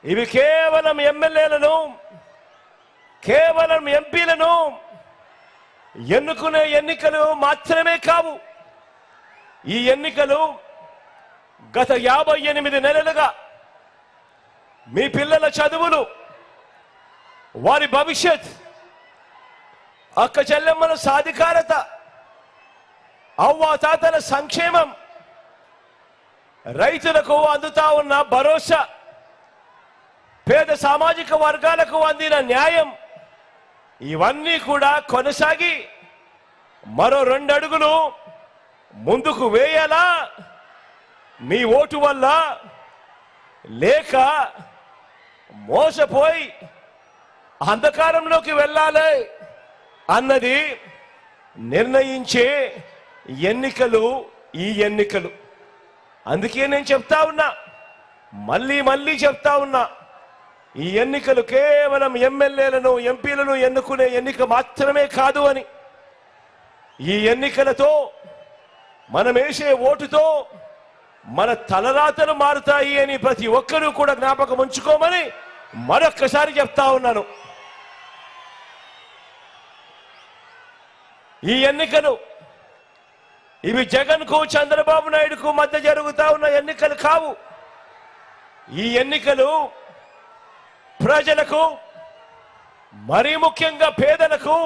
ఇవి కేవలం ఎమ్మెల్యేలను, కేవలం ఎంపీలను ఎన్నుకునే ఎన్నికలు మాత్రమే కావు. ఈ ఎన్నికలు గత 58 నెలలుగా మీ పిల్లల చదువులు, వారి భవిష్యత్, అక్క చెల్లెమ్మల సాధికారత, అవ్వాతాతల సంక్షేమం, రైతులకు అందుతా ఉన్న భరోసా, పేద సామాజిక వర్గాలకు అందిన న్యాయం, ఇవన్నీ కూడా కొనసాగి మరో 2 అడుగులు ముందుకు వేయాలా మీ ఓటు వల్ల, లేక మోసపోయి అంధకారంలోకి వెళ్ళాలి అన్నది నిర్ణయించే ఎన్నికలు ఈ ఎన్నికలు. అందుకే నేను చెప్తా ఉన్నా, మళ్ళీ చెప్తా ఉన్నా, ఈ ఎన్నికలు కేవలం ఎమ్మెల్యేలను, ఎంపీలను ఎన్నుకునే ఎన్నిక మాత్రమే కాదు అని. ఈ ఎన్నికలతో మనం వేసే ఓటుతో మన తలరాతలు మారుతాయి అని ప్రతి ఒక్కరూ కూడా జ్ఞాపకం ఉంచుకోమని మరొక్కసారి చెప్తా ఉన్నాను. ఈ ఎన్నికలు ఇవి జగన్కు, చంద్రబాబు నాయుడుకు మధ్య జరుగుతా ఉన్న ఎన్నికలు కావు. ఈ ఎన్నికలు ప్రజలకు, మరీ ముఖ్యంగా పేదలకు,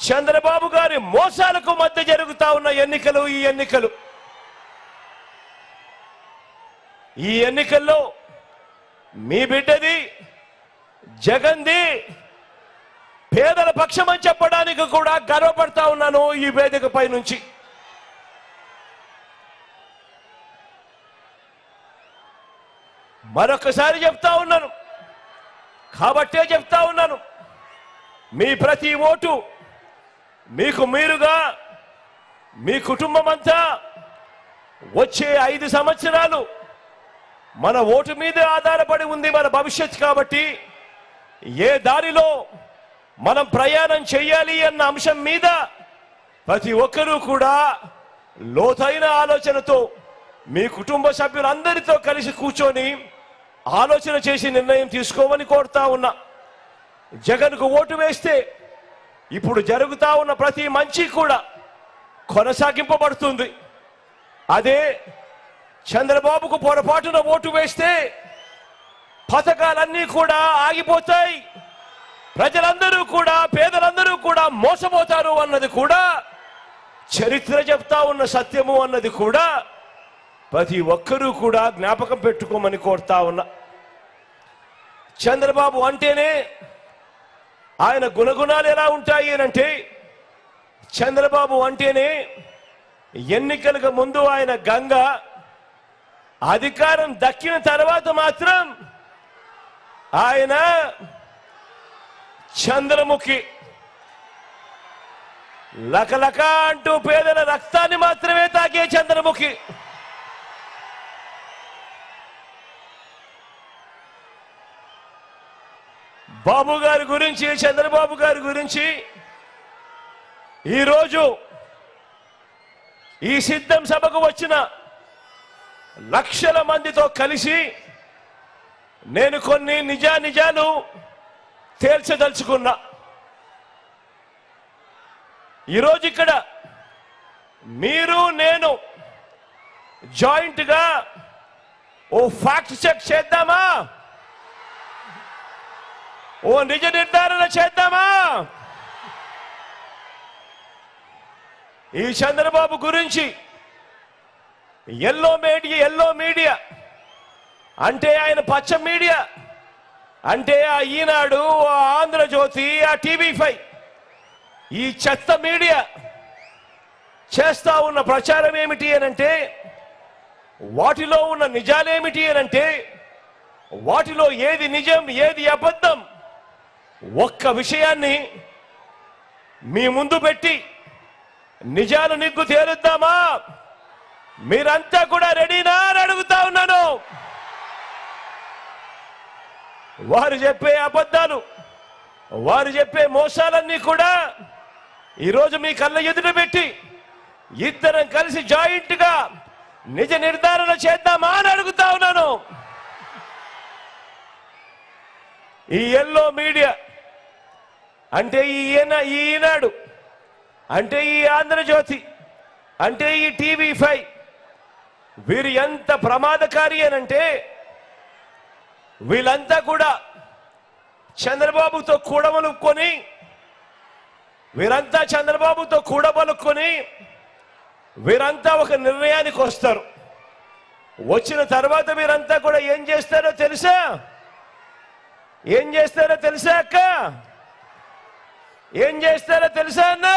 చంద్రబాబు గారి మోసాలకు మధ్య జరుగుతా ఉన్న ఎన్నికలు ఈ ఎన్నికలు. ఈ ఎన్నికల్లో మీ బిడ్డది, జగన్ది పేదల పక్షమని చెప్పడానికి కూడా గర్వపడతా ఉన్నాను ఈ వేదికపై నుంచి. మరొకసారి చెప్తా ఉన్నాను, కాబట్టే చెప్తా ఉన్నాను, మీ ప్రతి ఓటు మీకు మీరుగా, మీ కుటుంబం అంతా వచ్చే 5 సంవత్సరాలు మన ఓటు మీదే ఆధారపడి ఉంది మన భవిష్యత్. కాబట్టి ఏ దారిలో మనం ప్రయాణం చేయాలి అన్న అంశం మీద ప్రతి ఒక్కరూ కూడా లోతైన ఆలోచనతో మీ కుటుంబ సభ్యులందరితో కలిసి కూర్చొని ఆలోచన చేసి నిర్ణయం తీసుకోమని కోరుతా ఉన్నా. జగన్కు ఓటు వేస్తే ఇప్పుడు జరుగుతా ఉన్న ప్రతి మంచి కూడా కొనసాగింపబడుతుంది. అదే చంద్రబాబుకు పొరపాటున ఓటు వేస్తే పథకాలన్నీ కూడా ఆగిపోతాయి, ప్రజలందరూ కూడా, పేదలందరూ కూడా మోసపోతారు అన్నది కూడా చరిత్ర చెప్తా ఉన్న సత్యము అన్నది కూడా ప్రతి ఒక్కరూ కూడా జ్ఞాపకం పెట్టుకోమని కోరుతా ఉన్నా. చంద్రబాబు అంటేనే ఆయన గుణగుణాలు ఎలా ఉంటాయి అంటే, చంద్రబాబు అంటేనే ఎన్నికలకు ముందు ఆయన గంగ, అధికారం దక్కిన తర్వాత మాత్రం ఆయన చంద్రముఖి. లకలక అంటూ పేదల రక్తాన్ని మాత్రమే తాగే చంద్రముఖి. బాబు గారి గురించి, చంద్రబాబు గారి గురించి ఈరోజు ఈ సిద్ధం సభకు వచ్చిన లక్షల మందితో కలిసి నేను కొన్ని నిజాలు తేల్చదలుచుకున్నా. ఈరోజు ఇక్కడ మీరు, నేను జాయింట్ గా ఓ ఫ్యాక్ట్ చెక్ చేద్దామా? ఓ నిజ నిర్ధారణ చేద్దామా? ఈ చంద్రబాబు గురించి ఎల్లో మీడియా అంటే ఆయన పచ్చ మీడియా అంటే ఆ ఈనాడు, ఆ ఆంధ్రజ్యోతి, ఆ TV5 ఈ చెత్త మీడియా చేస్తా ఉన్న ప్రచారం ఏమిటి అనంటే, వాటిలో ఉన్న నిజాలేమిటి అనంటే, వాటిలో ఏది నిజం ఏది అబద్ధం ఒక్క విషయాన్ని మీ ముందు పెట్టి నిజాలు నిగ్గు తేలుద్దామా? మీరంతా కూడా రెడీనా అని అడుగుతా ఉన్నాను. వారు చెప్పే అబద్ధాలు, వారు చెప్పే మోసాలన్నీ కూడా ఈరోజు మీ కళ్ళ ఎదుట పెట్టి ఇద్దరం కలిసి జాయింట్ గా నిజ నిర్ధారణ చేద్దామా అని అడుగుతా ఉన్నాను. ఈ ఎల్లో మీడియా అంటే ఈనాడు అంటే ఈ ఆంధ్రజ్యోతి అంటే ఈ TV5 వీరు ఎంత ప్రమాదకారి అనంటే వీళ్ళంతా కూడా చంద్రబాబుతో కూడబలుక్కొని వీరంతా ఒక నిర్ణయానికి వస్తారు. వచ్చిన తర్వాత వీరంతా కూడా ఏం చేస్తారో తెలుసా అక్క? ఏం చేస్తారో తెలుసా అన్న?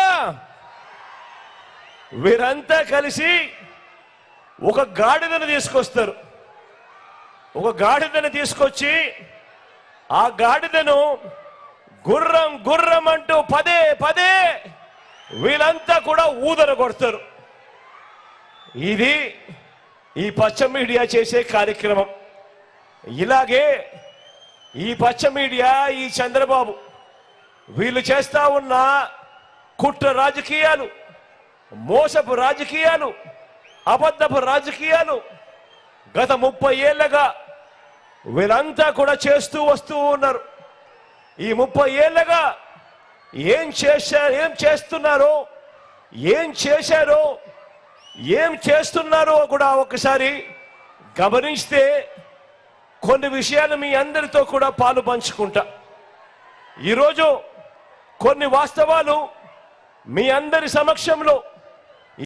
వీరంతా కలిసి ఒక గాడిదను తీసుకొస్తారు. ఒక గాడిదను తీసుకొచ్చి ఆ గాడిదను గుర్రం గుర్రం అంటూ పదే పదే వీళ్ళంతా కూడా ఊదర కొడతారు. ఇది ఈ పచ్చ మీడియా చేసే కార్యక్రమం. ఇలాగే ఈ పచ్చ మీడియా, ఈ చంద్రబాబు వీళ్ళు చేస్తా ఉన్న కుట్ర రాజకీయాలు, మోసపు రాజకీయాలు, అబద్ధపు రాజకీయాలు గత 30 ఏళ్లుగా వీళ్ళంతా కూడా చేస్తూ వస్తూ ఉన్నారు. ఈ 30 ఏళ్లుగా ఏం చేస్తున్నారో, ఏం చేస్తున్నారో కూడా ఒకసారి గమనిస్తే కొన్ని విషయాలు మీ అందరితో కూడా పాలు పంచుకుంటా. ఈరోజు కొన్ని వాస్తవాలు మీ అందరి సమక్షంలో